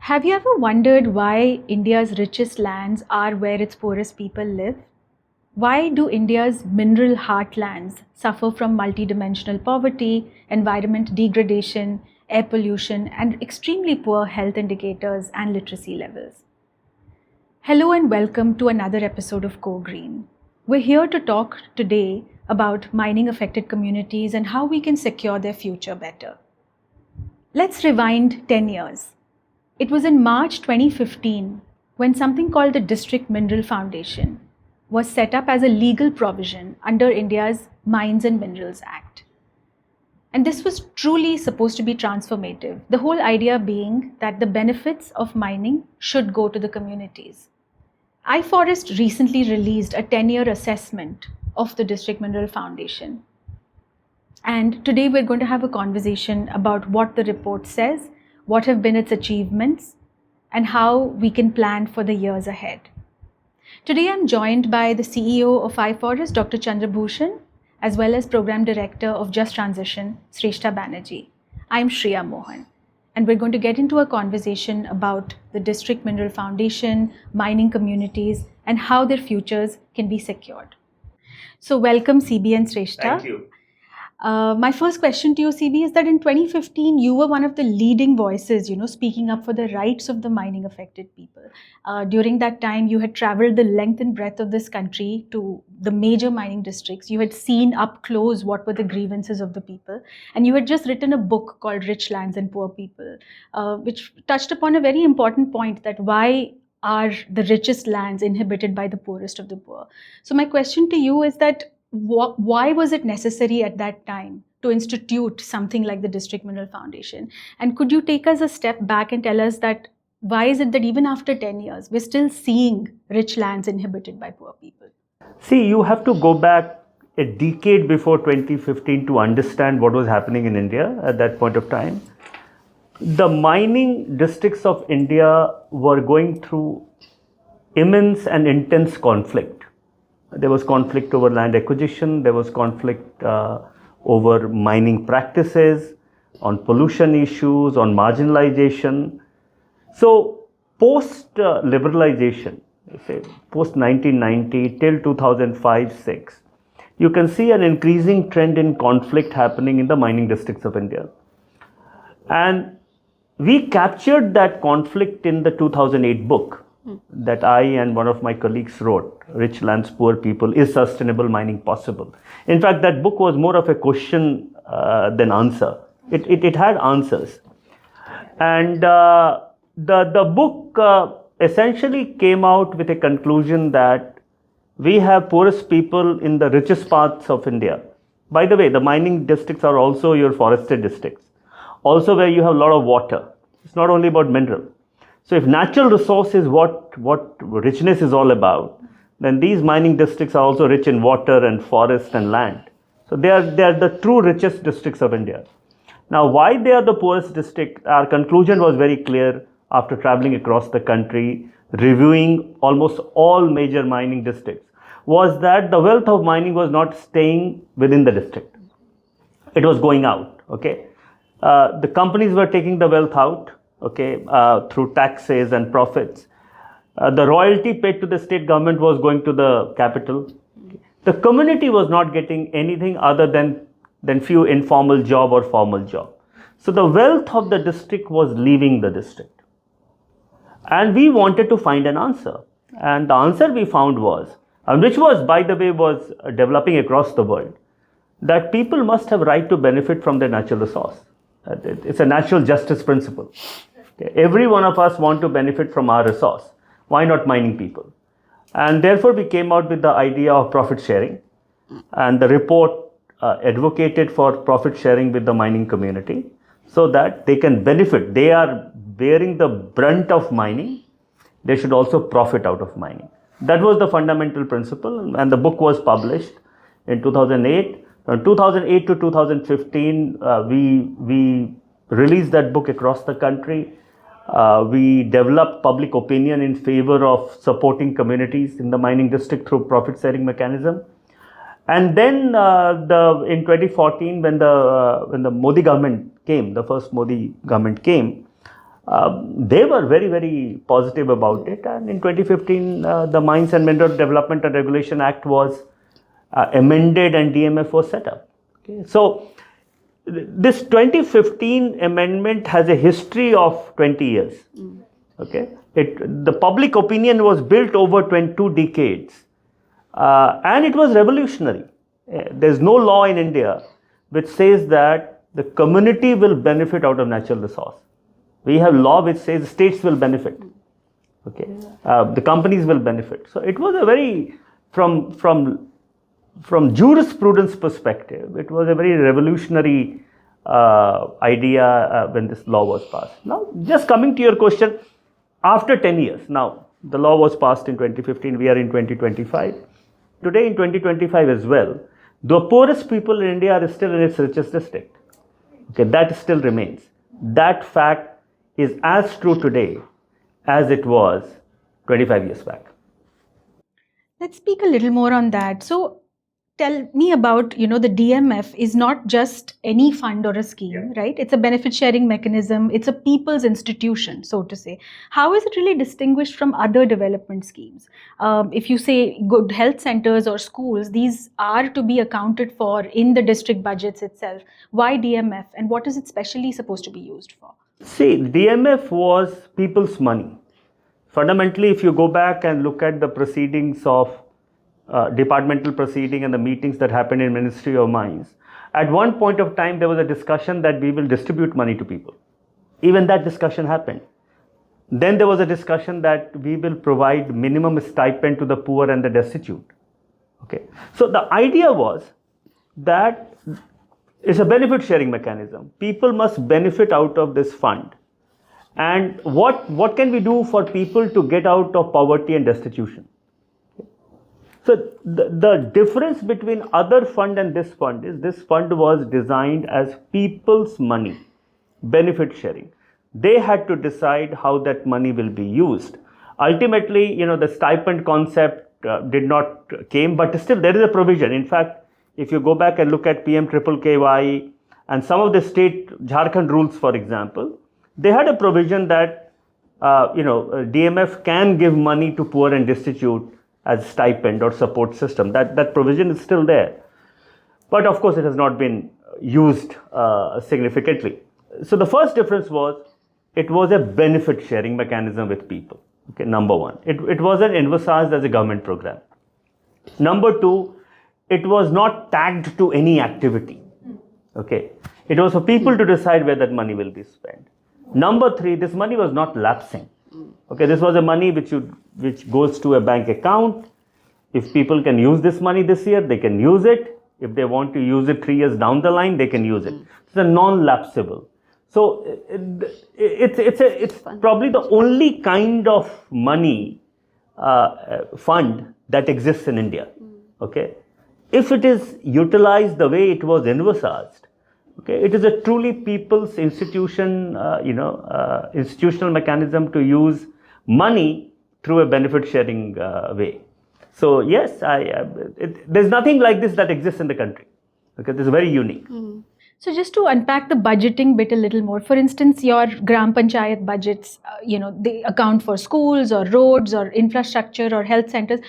Have you ever wondered why India's richest lands are where its poorest people live? Why do India's mineral heartlands suffer from multidimensional poverty, environment degradation, air pollution, and extremely poor health indicators and literacy levels? Hello and welcome to another episode of COgreen. We're here to talk today about mining affected communities and how we can secure their future better. Let's rewind 10 years. It was in March 2015 when something called the District Mineral Foundation was set up as a legal provision under India's Mines and Minerals Act. And this was truly supposed to be transformative, the whole idea being that the benefits of mining should go to the communities. iFOREST recently released a 10-year assessment of the District Mineral Foundation. And today we're going to have a conversation about what the report says, what have been its achievements, and how we can plan for the years ahead. Today I'm joined by the CEO of iFOREST, Dr. Chandra Bhushan, as well as Program Director of Just Transition, Srestha Banerjee. I'm Shriya Mohan, and we're going to get into a conversation about the District Mineral Foundation, mining communities, and how their futures can be secured. So welcome CB and Srestha. Thank you. My first question to you, CB, is that in 2015, you were one of the leading voices, speaking up for the rights of the mining affected people. During that time, you had traveled the length and breadth of this country to the major mining districts. You had seen up close what were the grievances of the people. And you had just written a book called Rich Lands and Poor People, which touched upon a very important point, that why are the richest lands inhabited by the poorest of the poor? So my question to you is that why was it necessary at that time to institute something like the District Mineral Foundation? And could you take us a step back and tell us that why is it that even after 10 years, we're still seeing rich lands inhabited by poor people? See, you have to go back a decade before 2015 to understand what was happening in India at that point of time. The mining districts of India were going through immense and intense conflict. There was conflict over land acquisition, there was conflict over mining practices, on pollution issues, on marginalization. So post-liberalization, post-1990 till 2005-06, you can see an increasing trend in conflict happening in the mining districts of India. And we captured that conflict in the 2008 book that I and one of my colleagues wrote, Rich Lands, Poor People, Is Sustainable Mining Possible? In fact, that book was more of a question than answer. It had answers. And the book essentially came out with a conclusion that we have poorest people in the richest parts of India. By the way, the mining districts are also your forested districts, also where you have a lot of water. It's not only about mineral. So if natural resource is what richness is all about, then these mining districts are also rich in water and forest and land. So they are the true richest districts of India. Now, why they are the poorest district, our conclusion was very clear after traveling across the country, reviewing almost all major mining districts, was that the wealth of mining was not staying within the district. It was going out, okay? The companies were taking the wealth out, okay, through taxes and profits. The royalty paid to the state government was going to the capital. The community was not getting anything other than few informal job or formal job. So the wealth of the district was leaving the district. And we wanted to find an answer. And the answer we found was, which was, by the way, was developing across the world, that people must have right to benefit from their natural resource. It's a natural justice principle. Okay. Every one of us want to benefit from our resource. Why not mining people? And therefore, we came out with the idea of profit sharing. And the report advocated for profit sharing with the mining community so that they can benefit. They are bearing the brunt of mining. They should also profit out of mining. That was the fundamental principle. And the book was published in 2008. From 2008 to 2015, we released that book across the country. We developed public opinion in favor of supporting communities in the mining district through profit sharing mechanism. And then in 2014, when the Modi government came, the first Modi government came, They were very, very positive about it. And in 2015, the Mines and Mineral Development and Regulation Act was amended and DMF was set up. Okay. So this 2015 amendment has a history of 20 years. Okay. The public opinion was built over 22 decades. And it was revolutionary. There's no law in India which says that the community will benefit out of natural resource. We have law which says states will benefit. Okay, the companies will benefit. So it was a very, from jurisprudence perspective, it was a very revolutionary idea when this law was passed. Now, just coming to your question, after 10 years, now the law was passed in 2015, we are in 2025. Today in 2025 as well, the poorest people in India are still in its richest district. Okay, that still remains. That fact is as true today as it was 25 years back. Let's speak a little more on that. So tell me about, the DMF is not just any fund or a scheme, right? It's a benefit sharing mechanism. It's a people's institution, so to say. How is it really distinguished from other development schemes? If you say good health centers or schools, these are to be accounted for in the district budgets itself. Why DMF, and what is it specially supposed to be used for? See, DMF was people's money. Fundamentally, if you go back and look at the proceedings of departmental proceeding and the meetings that happened in Ministry of Mines, at one point of time there was a discussion that we will distribute money to people. Even that discussion happened. Then there was a discussion that we will provide minimum stipend to the poor and the destitute. Okay, so the idea was that it's a benefit sharing mechanism. People must benefit out of this fund. And what can we do for people to get out of poverty and destitution? So the difference between other fund and this fund is this fund was designed as people's money, benefit sharing. They had to decide how that money will be used. Ultimately, the stipend concept did not came, but still there is a provision. In fact, if you go back and look at PMKKY and some of the state Jharkhand rules, for example, they had a provision that DMF can give money to poor and destitute as stipend or support system. That provision is still there, but of course it has not been used significantly. So the first difference was it was a benefit sharing mechanism with people. Okay, number one, it wasn't envisaged as a government program. Number two, it was not tagged to any activity. Okay, it was for people to decide where that money will be spent. Number three, this money was not lapsing. Okay, this was a money which goes to a bank account. If people can use this money this year, they can use it. If they want to use it 3 years down the line, they can use it. It's a non-lapsable. So it's probably the only kind of money fund that exists in India. Okay, if it is utilized the way it was envisaged, okay, it is a truly people's institution, institutional mechanism to use money through a benefit sharing way. So yes, there's nothing like this that exists in the country. Okay, this is very unique. Mm-hmm. So just to unpack the budgeting bit a little more, for instance, your Gram Panchayat budgets, they account for schools or roads or infrastructure or health centers.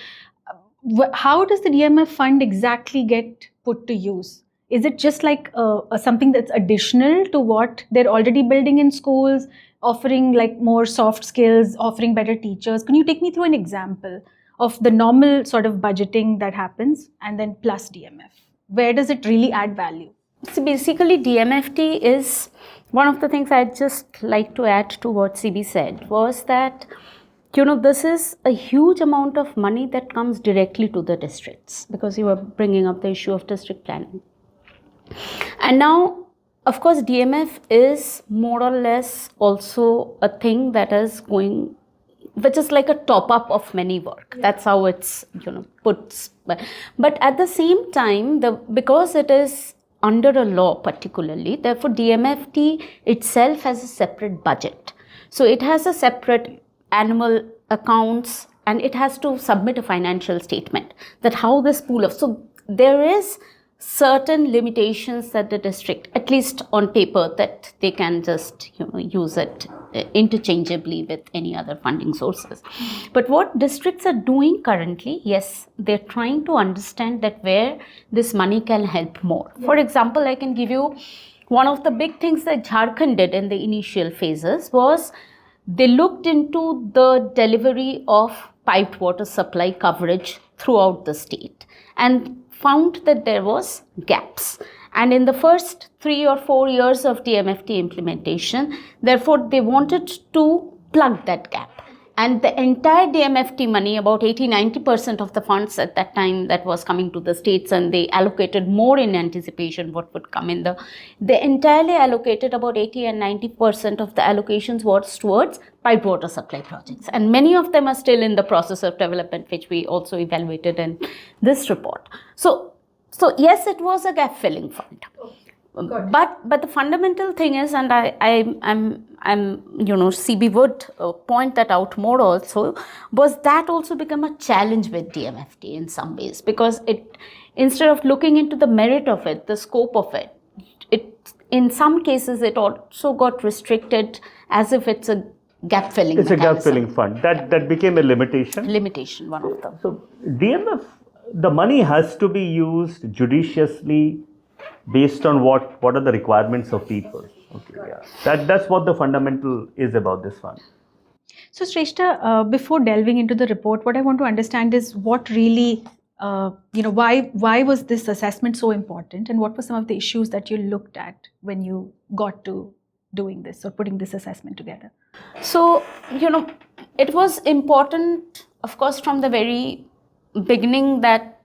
How does the DMF fund exactly get put to use? Is it just like something that's additional to what they're already building in schools, offering like more soft skills, offering better teachers? Can you take me through an example of the normal sort of budgeting that happens and then plus DMF? Where does it really add value? So basically DMFT is one of the things I'd just like to add to what CB said was that, this is a huge amount of money that comes directly to the districts because you were bringing up the issue of district planning. And now, of course, DMF is more or less also a thing that is going, which is like a top up of many work. Yeah. That's how it's, puts. But at the same time, because it is under a law particularly, therefore DMFT itself has a separate budget. So it has a separate annual accounts and it has to submit a financial statement that how this pool of, so there is certain limitations that the district, at least on paper, that they can just use it interchangeably with any other funding sources. But what districts are doing currently, yes, they're trying to understand that where this money can help more. For example, I can give you one of the big things that Jharkhand did in the initial phases was they looked into the delivery of piped water supply coverage throughout the state and found that there was gaps. And in the first 3 or 4 years of DMFT implementation, therefore they wanted to plug that gap. And the entire DMFT money, about 80-90% of the funds at that time that was coming to the states, and they allocated more in anticipation what would come in they entirely allocated about 80 and 90% of the allocations was towards piped water supply projects. And many of them are still in the process of development, which we also evaluated in this report. So yes, it was a gap filling fund. But the fundamental thing is, and I'm CB would point that out more also, was that also become a challenge with DMFT in some ways, because it, instead of looking into the merit of it, the scope of it, in some cases it also got restricted as if it's a gap filling. It's mechanism. A gap filling fund that became a limitation. Limitation, one of them. So DMF, the money has to be used judiciously based on what are the requirements of people. Okay, yeah. That's what the fundamental is about this fund. So Srestha, before delving into the report, what I want to understand is what really, why was this assessment so important, and what were some of the issues that you looked at when you got to doing this or putting this assessment together? So, it was important, of course, from the very beginning, that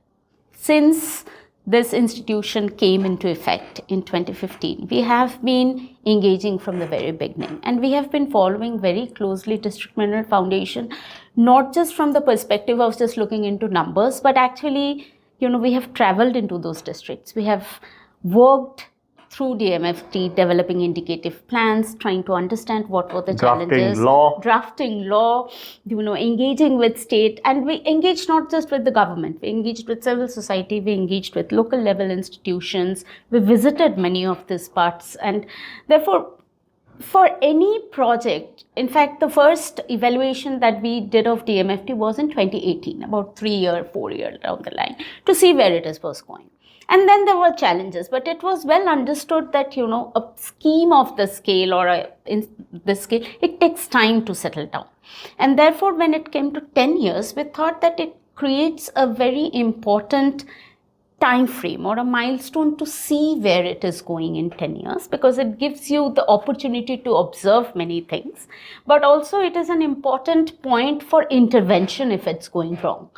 since this institution came into effect in 2015, we have been engaging from the very beginning, and we have been following very closely District Mineral Foundation, not just from the perspective of just looking into numbers, but actually, we have traveled into those districts. We have worked through DMFT, developing indicative plans, trying to understand what were the challenges. Drafting law, engaging with state. And we engaged not just with the government, we engaged with civil society, we engaged with local level institutions, we visited many of these parts. And therefore, for any project, in fact, the first evaluation that we did of DMFT was in 2018, about 4 years down the line, to see where it was going. And then there were challenges, but it was well understood that, a scheme of the scale or this scale, it takes time to settle down. And therefore, when it came to 10 years, we thought that it creates a very important time frame or a milestone to see where it is going in 10 years, because it gives you the opportunity to observe many things. But also it is an important point for intervention if it's going wrong.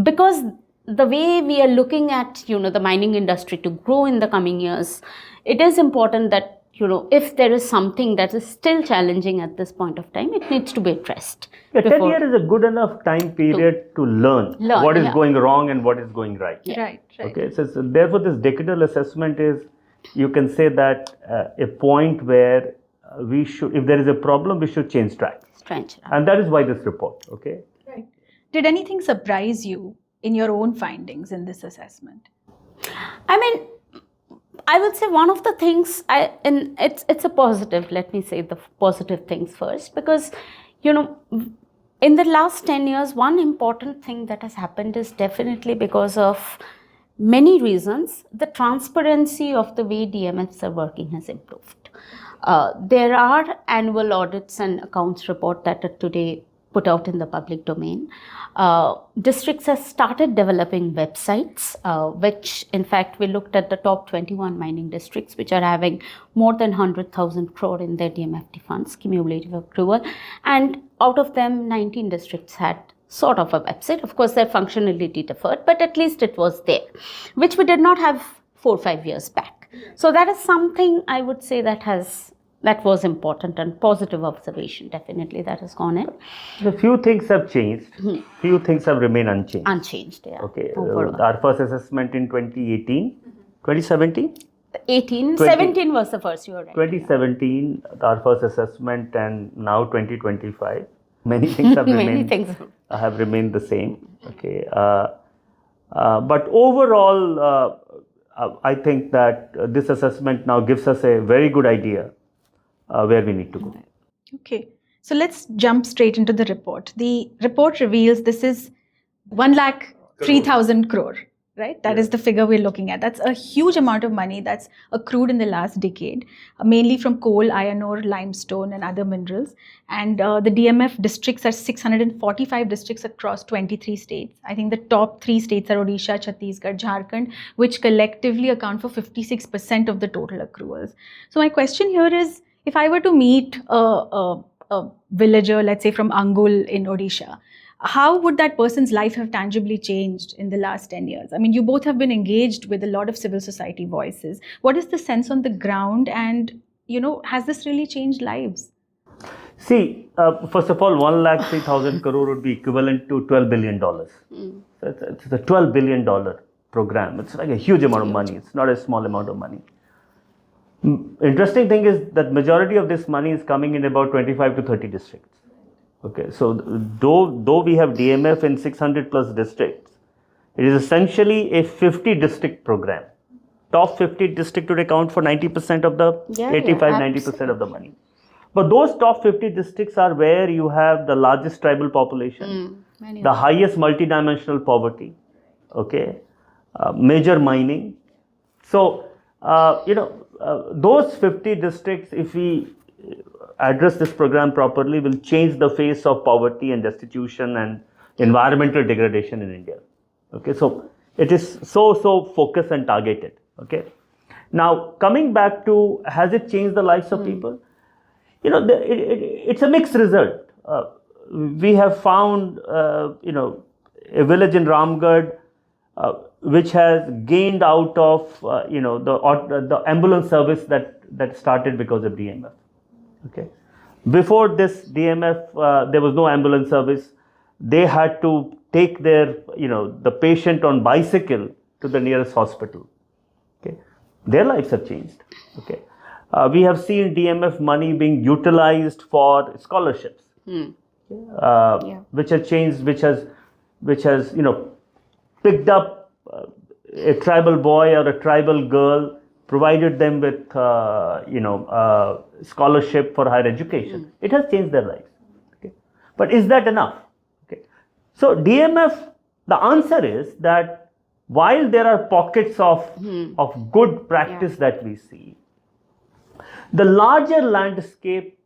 Because the way we are looking at, the mining industry to grow in the coming years, it is important that, if there is something that is still challenging at this point of time, it needs to be addressed. Yeah, 10 years is a good enough time period to learn what is going wrong and what is going right. Yeah. Right. Okay, so therefore this decadal assessment is, you can say that a point where we should, if there is a problem, we should change track. And that is why this report, okay? Right. Did anything surprise you in your own findings in this assessment? I would say one of the things, and it's a positive, let me say the positive things first, because, in the last 10 years, one important thing that has happened is definitely because of many reasons, the transparency of the way DMFs are working has improved. There are annual audits and accounts report that are today put out in the public domain. Districts have started developing websites, which in fact we looked at the top 21 mining districts, which are having more than 100,000 crore in their DMFT funds, cumulative accrual. And out of them, 19 districts had sort of a website. Of course, their functionality differed, but at least it was there, which we did not have 4 or 5 years back. So that is something I would say that was important and positive observation, definitely, that has gone in. A few things have changed, few things have remained unchanged. Unchanged, yeah. Okay, our first assessment in 2018, 2017? 17 was the first, you were right. 2017, our first assessment, and now 2025. Many things have remained the same. Okay, but overall, I think that this assessment now gives us a very good idea where we need to go. Okay, so let's jump straight into the report. The report reveals this is 1,03,000 crore, right? That is the figure we're looking at. That's a huge amount of money that's accrued in the last decade, mainly from coal, iron ore, limestone, and other minerals. And the DMF districts are 645 districts across 23 states. I think the top 3 states are Odisha, Chhattisgarh, Jharkhand, which collectively account for 56% of the total accruals. So my question here is, if I were to meet a villager, let's say from Angul in Odisha, how would that person's life have tangibly changed in the last 10 years? I mean, you both have been engaged with a lot of civil society voices. What is the sense on the ground, and, has this really changed lives? See, first of all, 1,03,000 crore would be equivalent to $12 billion. So it's a $12 billion program. It's like a huge amount of money. It's not a small amount of money. Interesting thing is that majority of this money is coming in about 25 to 30 districts. Okay, so though we have DMF in 600 plus districts, it is essentially a 50 district program. Top 50 district would account for 90% of the 90% of the money. But those top 50 districts are where you have the largest tribal population, the highest multidimensional poverty, okay, major mining. So, those 50 districts, if we address this program properly, will change the face of poverty and destitution and environmental degradation in India. Okay, so it is so focused and targeted. Okay, now coming back to, has it changed the lives of people? It's a mixed result. We have found, a village in Ramgarh which has gained out of, the ambulance service that started because of DMF. Okay. Before this DMF, there was no ambulance service. They had to take the patient on bicycle to the nearest hospital. Okay. Their lives have changed. Okay. We have seen DMF money being utilized for scholarships, which has changed, which has picked up a tribal boy or a tribal girl, provided them with scholarship for higher education. It has changed their lives. Okay. But is that enough? Okay. So DMF, the answer is that while there are pockets of good practice that we see, the larger landscape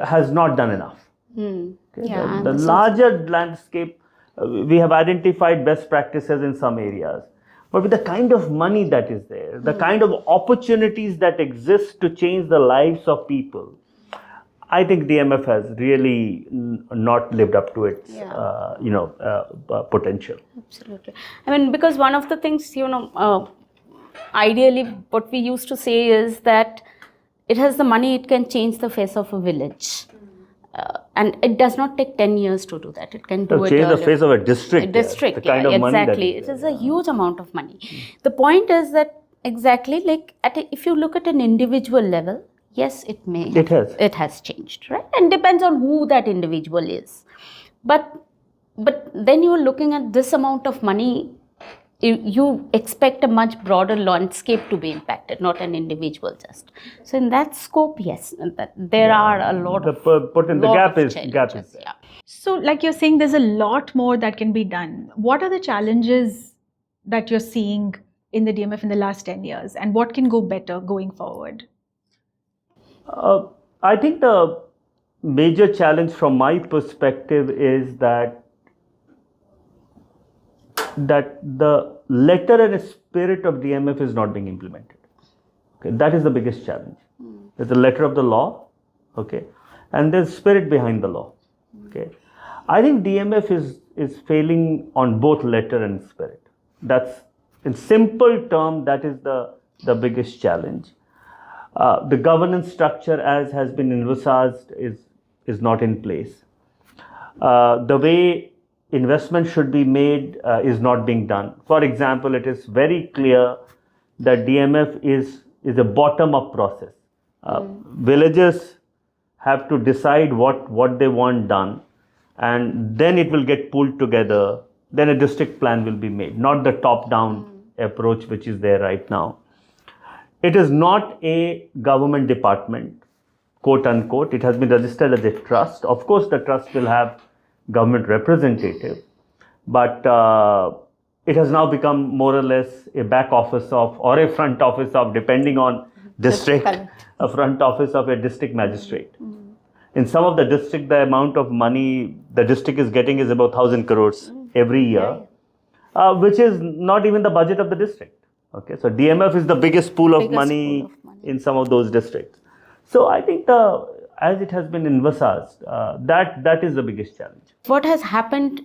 has not done enough. Okay. The larger landscape, we have identified best practices in some areas. But with the kind of money that is there, the kind of opportunities that exist to change the lives of people, I think DMF has really not lived up to its, potential. Absolutely. I mean, because one of the things, ideally what we used to say is that it has the money, it can change the face of a village. And it does not take 10 years to do that. It can do it. Change the face of a district. The kind of money exactly. It is a huge amount of money. The point is that exactly like if you look at an individual level, yes, it may. It has changed, right? And depends on who that individual is. But then you are looking at this amount of money. You expect a much broader landscape to be impacted, not an individual just. So in that scope, yes, there are a lot of the gap is there. Yeah. So like you're saying, there's a lot more that can be done. What are the challenges that you're seeing in the DMF in the last 10 years, and what can go better going forward? I think the major challenge from my perspective is that the letter and spirit of DMF is not being implemented. Okay, that is the biggest challenge. There's the letter of the law, okay, and there's spirit behind the law. Okay, I think DMF is failing on both letter and spirit. That's, in simple term, that is the biggest challenge. The governance structure, as has been envisaged, is not in place. The way investment should be made is not being done. For example, it is very clear that DMF is a bottom-up process. Villagers have to decide what they want done, and then it will get pulled together. Then a district plan will be made, not the top-down approach which is there right now. It is not a government department, quote unquote. It has been registered as a trust. Of course, the trust will have government representative, but it has now become more or less a back office of, or a front office of, depending on district, a front office of a district magistrate. In some of the district, the amount of money the district is getting is about 1,000 crores every year, which is not even the budget of the district. Okay, so DMF is the biggest pool of money in some of those districts. So I think as it has been envisaged, that is the biggest challenge. What has happened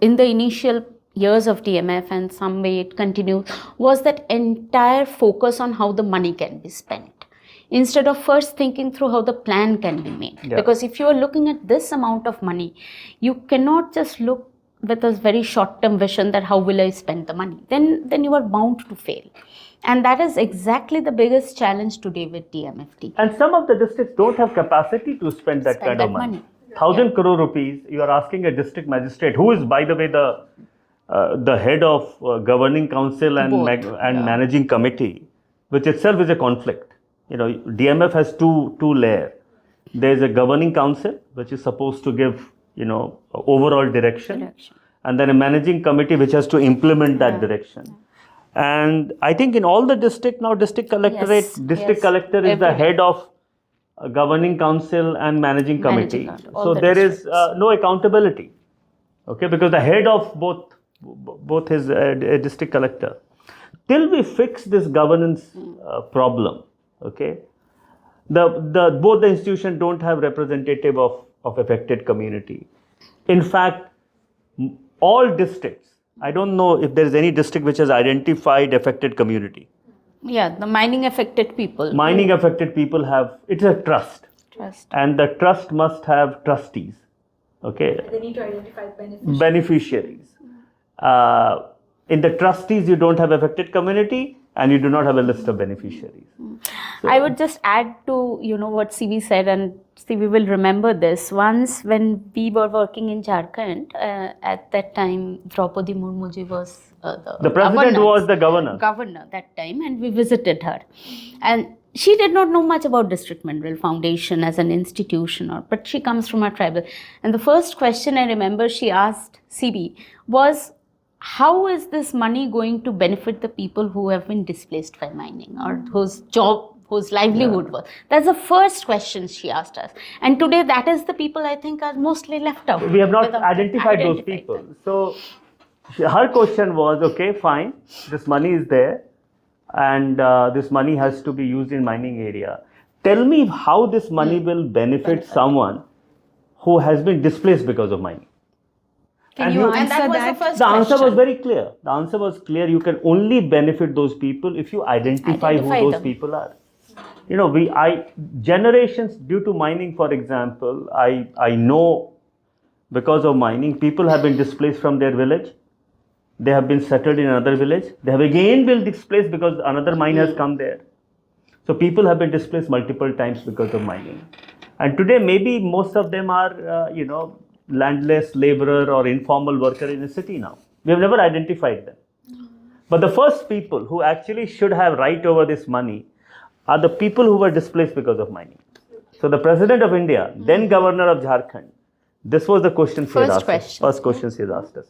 in the initial years of DMF, and some way it continues, was that entire focus on how the money can be spent, instead of first thinking through how the plan can be made. Yeah. Because if you are looking at this amount of money, you cannot just look with a very short-term vision that how will I spend the money. Then you are bound to fail. And that is exactly the biggest challenge today with DMFT. And some of the districts don't have capacity to spend that kind of money. 1,000 crore rupees, you are asking a district magistrate, who is, by the way, the head of governing council and managing committee, which itself is a conflict. You know, DMF has two layers. There is a governing council, which is supposed to give, overall direction, and then a managing committee which has to implement that direction. And I think in all the district now, district collector is the head of governing council and managing committee. So there is no accountability, okay, because the head of both is a district collector. Till we fix this governance problem, okay, both the institutions don't have representative of affected community. In fact, all districts, I don't know if there is any district which has identified affected community. Yeah, the mining affected people. Mining affected people it's a trust. And the trust must have trustees. Okay. They need to identify beneficiaries. Beneficiaries. In the trustees, you don't have affected community, and you do not have a list of beneficiaries. So, I would just add to what CV said, and CV will remember this. Once when we were working in Jharkhand, at that time Draupadi Murmu ji was the president was the governor that time, and we visited her, and she did not know much about District Mineral Foundation as an institution, but she comes from a tribal, and the first question I remember she asked CV was, how is this money going to benefit the people who have been displaced by mining, or whose livelihood was? That's the first question she asked us. And today that is the people I think are mostly left out. We have not identified those people. Them. So her question was, okay, fine, this money is there, and this money has to be used in mining area. Tell me how this money will benefit someone who has been displaced because of mining. Can you answer that? The answer was very clear. The answer was clear. You can only benefit those people if you identify who those people are. Generations due to mining, for example, I know because of mining, people have been displaced from their village. They have been settled in another village. They have again been displaced because another mine has come there. So people have been displaced multiple times because of mining. And today, maybe most of them are, landless laborer or informal worker in a city now. We have never identified them. But the first people who actually should have right over this money are the people who were displaced because of mining. So the President of India, then Governor of Jharkhand, this was the question she had asked us. First question she has asked us.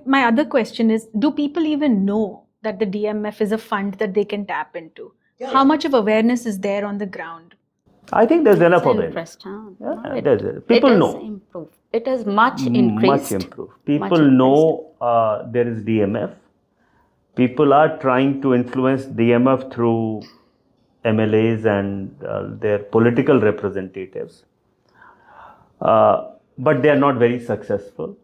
My other question is, do people even know that the DMF is a fund that they can tap into? Yeah. How much of awareness is there on the ground? I think there's enough awareness. People know. Improved. It has much increased. Much improved. People know there is DMF. People are trying to influence DMF through MLAs and their political representatives. But they are not very successful.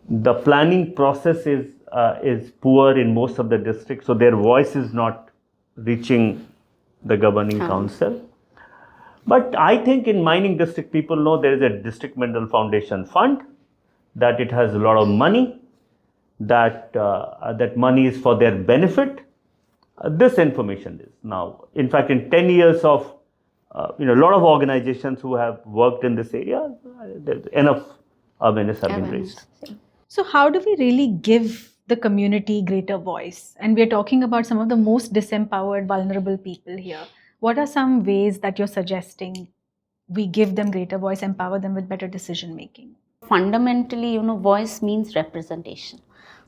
The planning process is poor in most of the districts, so their voice is not reaching the governing council. But I think in mining district, people know there is a District Mineral Foundation fund, that it has a lot of money, that money is for their benefit. This information is now, in fact, in 10 years of, a lot of organizations who have worked in this area, enough awareness have been raised. So how do we really give the community greater voice? And we're talking about some of the most disempowered, vulnerable people here. What are some ways that you're suggesting we give them greater voice, empower them with better decision making? Fundamentally, voice means representation.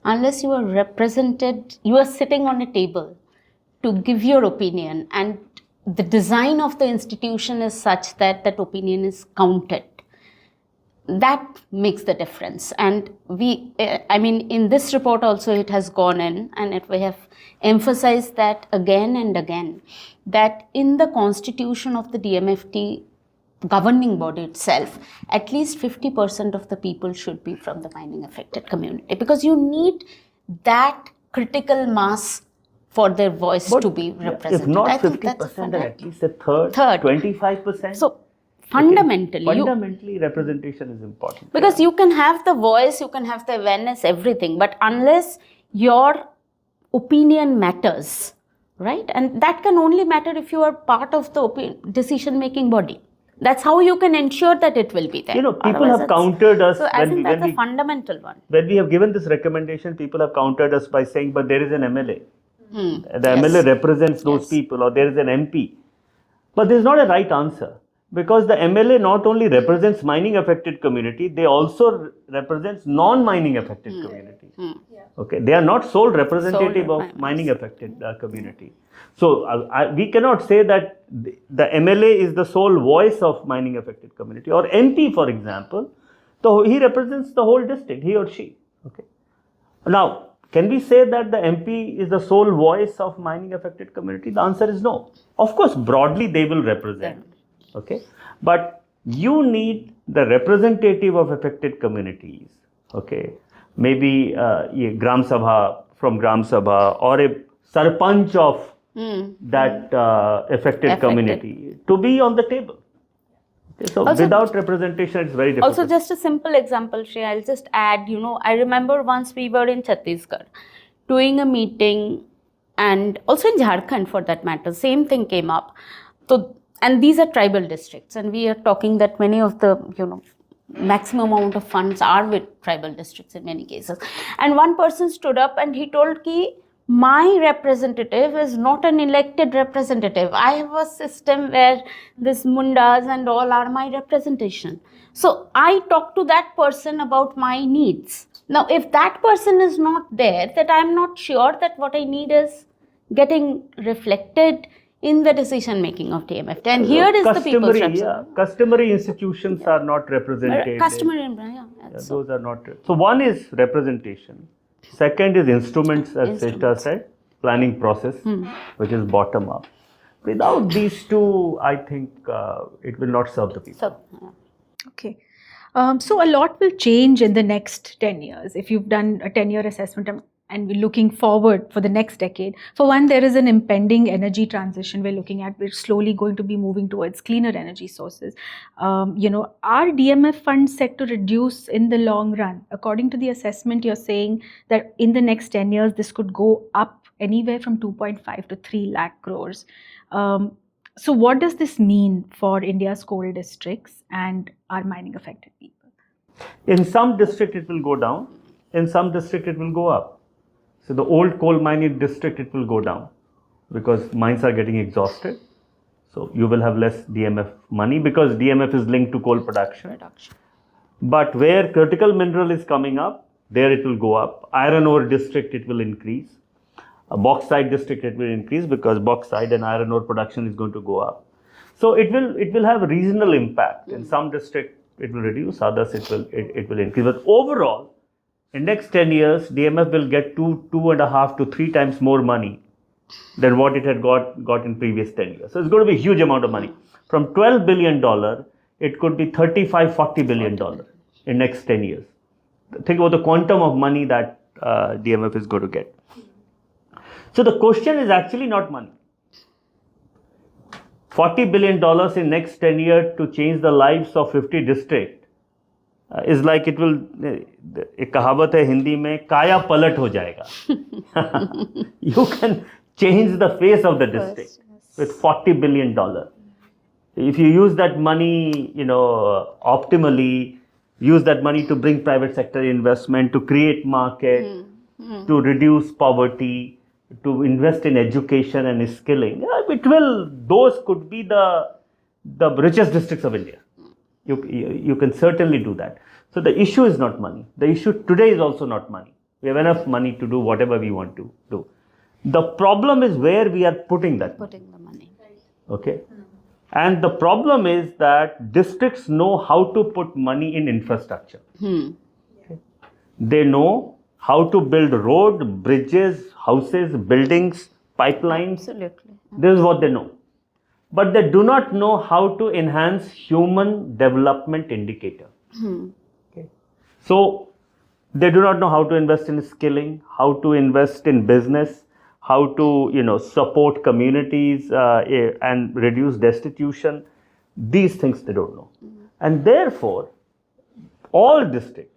Unless you are represented, you are sitting on a table to give your opinion, and the design of the institution is such that that opinion is counted. That makes the difference. And in this report also it has gone in, and we have emphasized that again and again, that in the constitution of the DMFT governing body itself, at least 50% of the people should be from the mining affected community, because you need that critical mass for their voice to be represented. If not 50%, then at least a third. 25%. So fundamentally representation is important. Because you can have the voice, you can have the awareness, everything, but unless your opinion matters, right? And that can only matter if you are part of the decision making body. That's how you can ensure that it will be there. People have countered us. So I think that's a fundamental one. When we have given this recommendation, people have countered us by saying, but there is an MLA. The MLA represents those people, or there is an MP. But there is not a right answer, because the MLA not only represents mining affected community, they also represents non-mining affected community. Okay, they are not sole representative of mining affected community. So we cannot say that the MLA is the sole voice of mining affected community, or MP, for example. So he represents the whole district, he or she. Okay. Now, can we say that the MP is the sole voice of mining affected community? The answer is no. Of course, broadly they will represent. Okay, but you need the representative of affected communities. Okay, maybe Gram Sabha from Gram Sabha, or a Sarpanch of that affected community to be on the table. Okay, so also, without representation, it's very difficult. Also, just a simple example, Shreya, I'll just add, I remember once we were in Chhattisgarh doing a meeting, and also in Jharkhand for that matter, same thing came up. So, and these are tribal districts, and we are talking that many of the, maximum amount of funds are with tribal districts in many cases. And one person stood up and he told ki, my representative is not an elected representative. I have a system where this mundas and all are my representation. So I talk to that person about my needs. Now, if that person is not there, that I'm not sure that what I need is getting reflected in the decision making of DMFT. And here is the people's representation. Customary institutions are not represented. Those are not. So one is representation. Second is instruments, as Srestha said, planning process, which is bottom up. Without these two, I think it will not serve the people. Okay. So a lot will change in the next 10 years. If you've done a 10-year assessment and we're looking forward for the next decade, for one, there is an impending energy transition we're looking at. We're slowly going to be moving towards cleaner energy sources. Are DMF funds set to reduce in the long run? According to the assessment, you're saying that in the next 10 years, this could go up anywhere from 2.5 to 3 lakh crores. So what does this mean for India's coal districts and our mining affected people? In some district, it will go down. In some district, it will go up. So the old coal mining district, it will go down because mines are getting exhausted. So you will have less DMF money because DMF is linked to coal production. But where critical mineral is coming up, there it will go up. Iron ore district, it will increase. A bauxite district, it will increase because bauxite and iron ore production is going to go up. So it will have a regional impact. In some district, it will reduce. Others, it will increase. But overall, in next 10 years, DMF will get 2.5 to 3 times more money than what it had got in previous 10 years. So it's going to be a huge amount of money. From $12 billion, it could be $35-40 billion in next 10 years. Think about the quantum of money that DMF is going to get. So the question is actually not money. $40 billion in next 10 years to change the lives of 50 districts is like it will, एक कहावत है हिंदी में, काया पलट हो जाएगा. You can change the face of the district with $40 billion. If you use that money, optimally, use that money to bring private sector investment, to create market, to reduce poverty, to invest in education and skilling, those could be the richest districts of India. You can certainly do that. So the issue is not money. The issue today is also not money. We have enough money to do whatever we want to do. The problem is where we are putting that money. Putting the money. Okay. And the problem is that districts know how to put money in infrastructure. Okay. They know how to build road, bridges, houses, buildings, pipelines. Absolutely. This is what they know. But they do not know how to enhance human development indicator. Okay. So they do not know how to invest in skilling, how to invest in business, how to support communities and reduce destitution. These things they don't know. And therefore, all districts,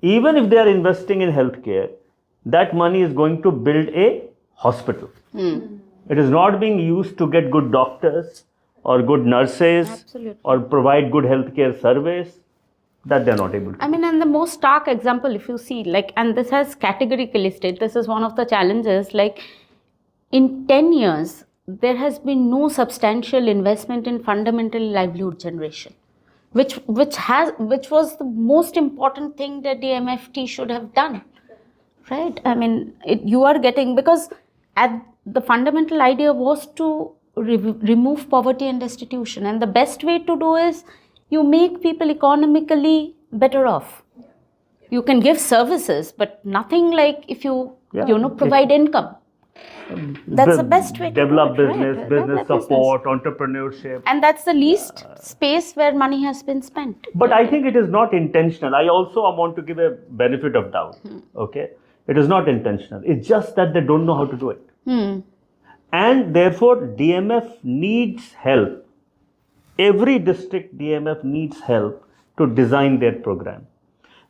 even if they are investing in healthcare, that money is going to build a hospital. It is not being used to get good doctors or good nurses. Absolutely. Or provide good healthcare service. That they're not able to. I mean, and the most stark example, if you see, and this has categorically stated, this is one of the challenges, in 10 years, there has been no substantial investment in fundamental livelihood generation, which was the most important thing that the MFT should have done, right? I mean, you are getting, because the fundamental idea was to remove poverty and destitution, and the best way to do is you make people economically better off. You can give services, but nothing like if you provide income. That's the best way to develop do it, business, right? business support, entrepreneurship. And that's the least space where money has been spent. But I think it is not intentional. I also want to give a benefit of doubt. Okay, it is not intentional. It's just that they don't know how to do it. And therefore, DMF needs help. Every district DMF needs help to design their program.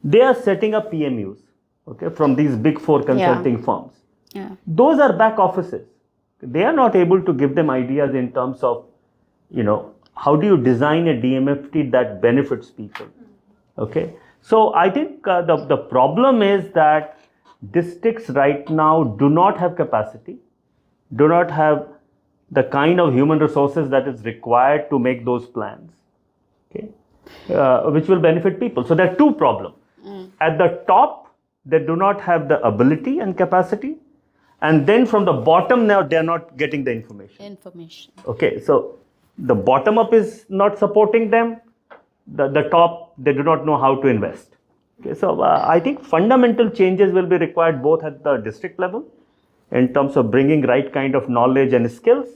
They are setting up PMUs, okay, from these big 4 consulting firms. Yeah. Those are back offices. They are not able to give them ideas in terms of, how do you design a DMFT that benefits people. Okay. So I think the problem is that districts right now do not have capacity, do not have the kind of human resources that is required to make those plans, okay, which will benefit people. So there are 2 problems. At the top, they do not have the ability and capacity. And then from the bottom now, they are not getting the information. Okay, so the bottom up is not supporting them. The top, they do not know how to invest. Okay, so I think fundamental changes will be required both at the district level in terms of bringing right kind of knowledge and skills,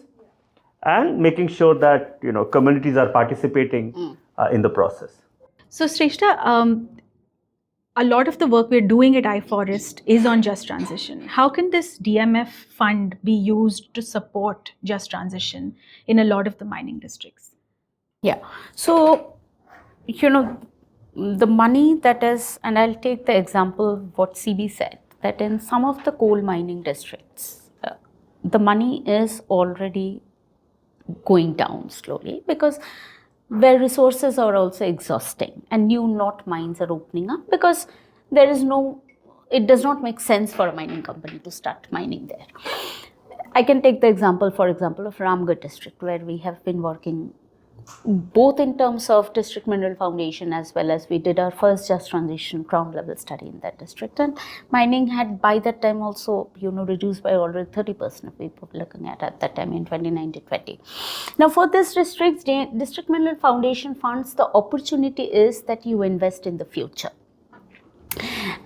and making sure that communities are participating in the process. So Srestha, a lot of the work we're doing at iFOREST is on just transition. How can this DMF fund be used to support just transition in a lot of the mining districts? Yeah. So, the money that is, and I'll take the example of what CB said, that in some of the coal mining districts, the money is already going down slowly because where resources are also exhausting and new mines are opening up because it does not make sense for a mining company to start mining there. I can take the example, for example, of Ramgarh district, where we have been working both in terms of District Mineral Foundation as well as we did our first just transition ground level study in that district, and mining had by that time also reduced by already 30% we were looking at that time in 2019-20. Now for this district Mineral Foundation funds, the opportunity is that you invest in the future,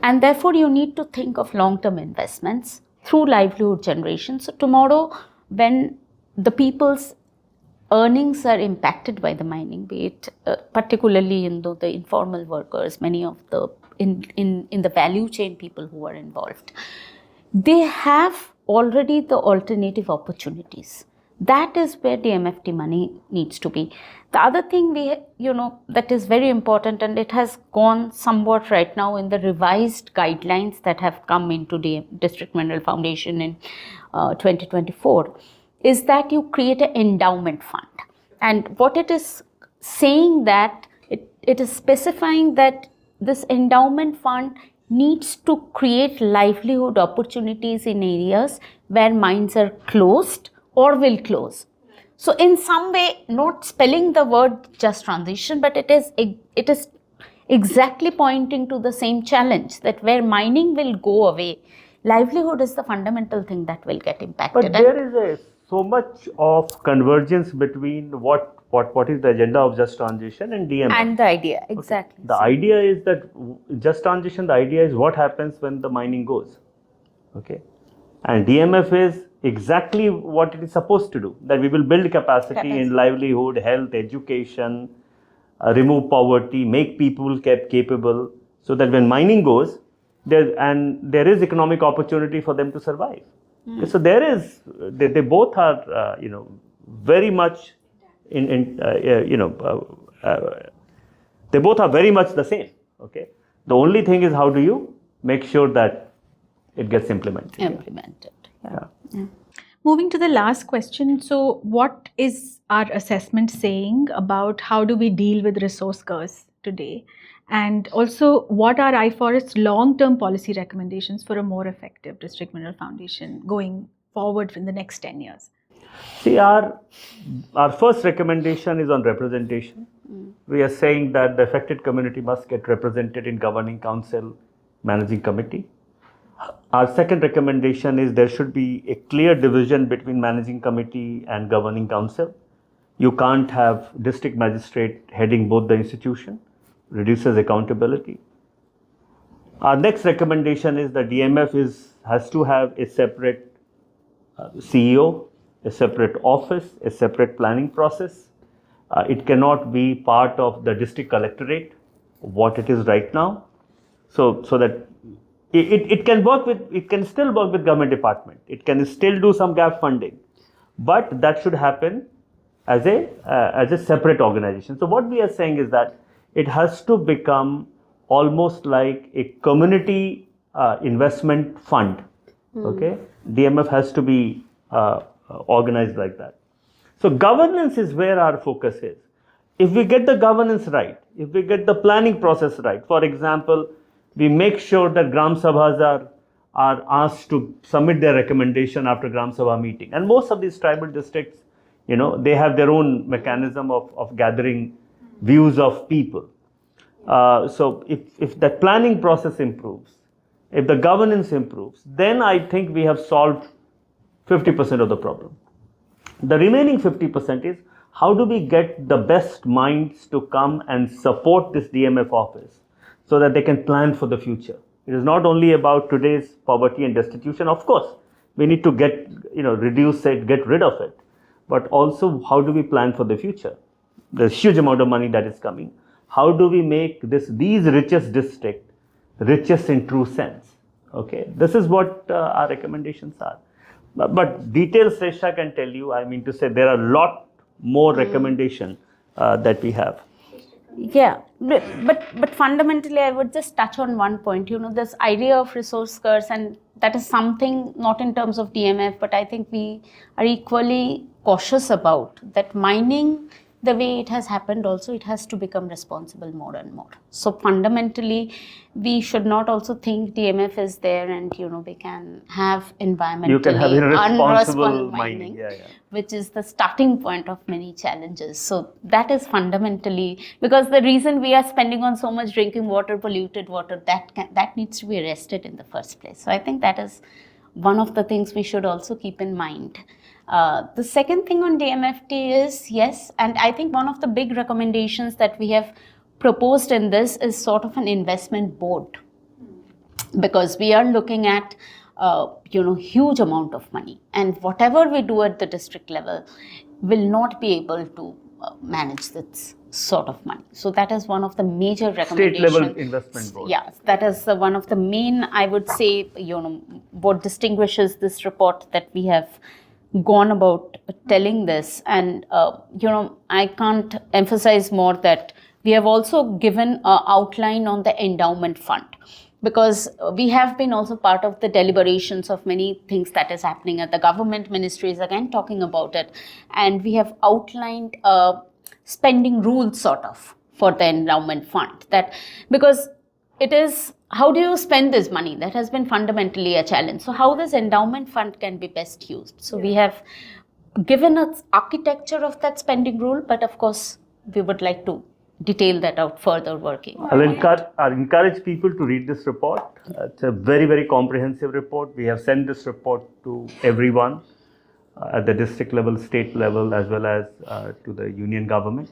and therefore you need to think of long-term investments through livelihood generation. So tomorrow when the people's earnings are impacted by the mining, be it particularly the informal workers, many of the in the value chain people who are involved, they have already the alternative opportunities. That is where the MFT money needs to be. The other thing that is very important, and it has gone somewhat right now in the revised guidelines that have come into the District Mineral Foundation in 2024, is that you create an endowment fund. And what it is saying that it is specifying that this endowment fund needs to create livelihood opportunities in areas where mines are closed or will close. So in some way, not spelling the word just transition, but it is exactly pointing to the same challenge, that where mining will go away, livelihood is the fundamental thing that will get impacted. But there is so much of convergence between what is the agenda of just transition and DMF. And the idea, exactly. Okay. The idea is that just transition, the idea is what happens when the mining goes. Okay. And DMF is exactly what it is supposed to do, that we will build capacity in livelihood, health, education, remove poverty, make people capable, so that when mining goes, there is economic opportunity for them to survive. Okay, so they both are very much they both are very much the same. Okay, the only thing is how do you make sure that it gets implemented. Yeah. Moving to the last question, so what is our assessment saying about how do we deal with resource curse today? And also, what are iFOREST's long-term policy recommendations for a more effective district mineral foundation going forward in the next 10 years? See, our first recommendation is on representation. We are saying that the affected community must get represented in governing council, managing committee. Our second recommendation is there should be a clear division between managing committee and governing council. You can't have district magistrate heading both the institution, reduces accountability. Our next recommendation is the DMF has to have a separate CEO, a separate office, a separate planning process. It cannot be part of the district collectorate, what it is right now. So that it can still work with government department. It can still do some gap funding, but that should happen as a separate organization. So what we are saying is that it has to become almost like a community investment fund. Okay, DMF has to be organized like that. So governance is where our focus is. If we get the governance right, if we get the planning process right, for example, we make sure that Gram Sabhas are asked to submit their recommendation after Gram Sabha meeting. And most of these tribal districts, they have their own mechanism of gathering views of people. So if that planning process improves, if the governance improves, then I think we have solved 50% of the problem. The remaining 50% is how do we get the best minds to come and support this DMF office so that they can plan for the future. It is not only about today's poverty and destitution. Of course, we need to reduce it, get rid of it. But also, how do we plan for the future? There's a huge amount of money that is coming. How do we make these richest district richest in true sense? Okay, this is what our recommendations are. But details, Srestha can tell you. I mean to say, there are a lot more recommendations that we have. Yeah, but fundamentally, I would just touch on one point. This idea of resource curse, and that is something not in terms of DMF, but I think we are equally cautious about that. Mining, the way it has happened, also it has to become responsible more and more. So fundamentally, we should not also think DMF is there and we can have environmentally irresponsible mining, which is the starting point of many challenges. So that is fundamentally, because the reason we are spending on so much drinking water, polluted water, that needs to be arrested in the first place. So I think that is one of the things we should also keep in mind. The second thing on DMFT is, yes, and I think one of the big recommendations that we have proposed in this is sort of an investment board, because we are looking at huge amount of money, and whatever we do at the district level will not be able to manage this sort of money. So that is one of the major recommendations. State level investment board. Yeah, that is one of the main, I would say, what distinguishes this report that we have gone about telling this. And I can't emphasize more that we have also given an outline on the endowment fund, because we have been also part of the deliberations of many things that is happening at the government ministries, again talking about it, and we have outlined spending rules sort of for the endowment fund, that because it is how do you spend this money? That has been fundamentally a challenge. So how this endowment fund can be best used. So we have given us architecture of that spending rule, but of course we would like to detail that out further working. I'll encourage people to read this report. It's a very, very comprehensive report. We have sent this report to everyone at the district level, state level, as well as to the union government.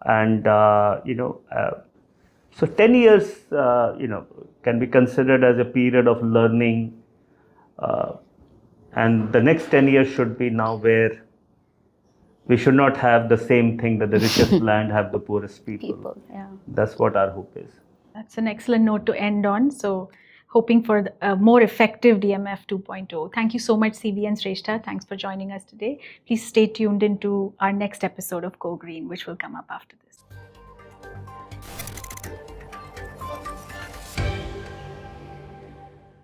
And, so 10 years, can be considered as a period of learning. And the next 10 years should be now where we should not have the same thing that the richest land have the poorest people. Yeah. That's what our hope is. That's an excellent note to end on. So hoping for a more effective DMF 2.0. Thank you so much, CB and Srestha. Thanks for joining us today. Please stay tuned into our next episode of COgreen, which will come up after this.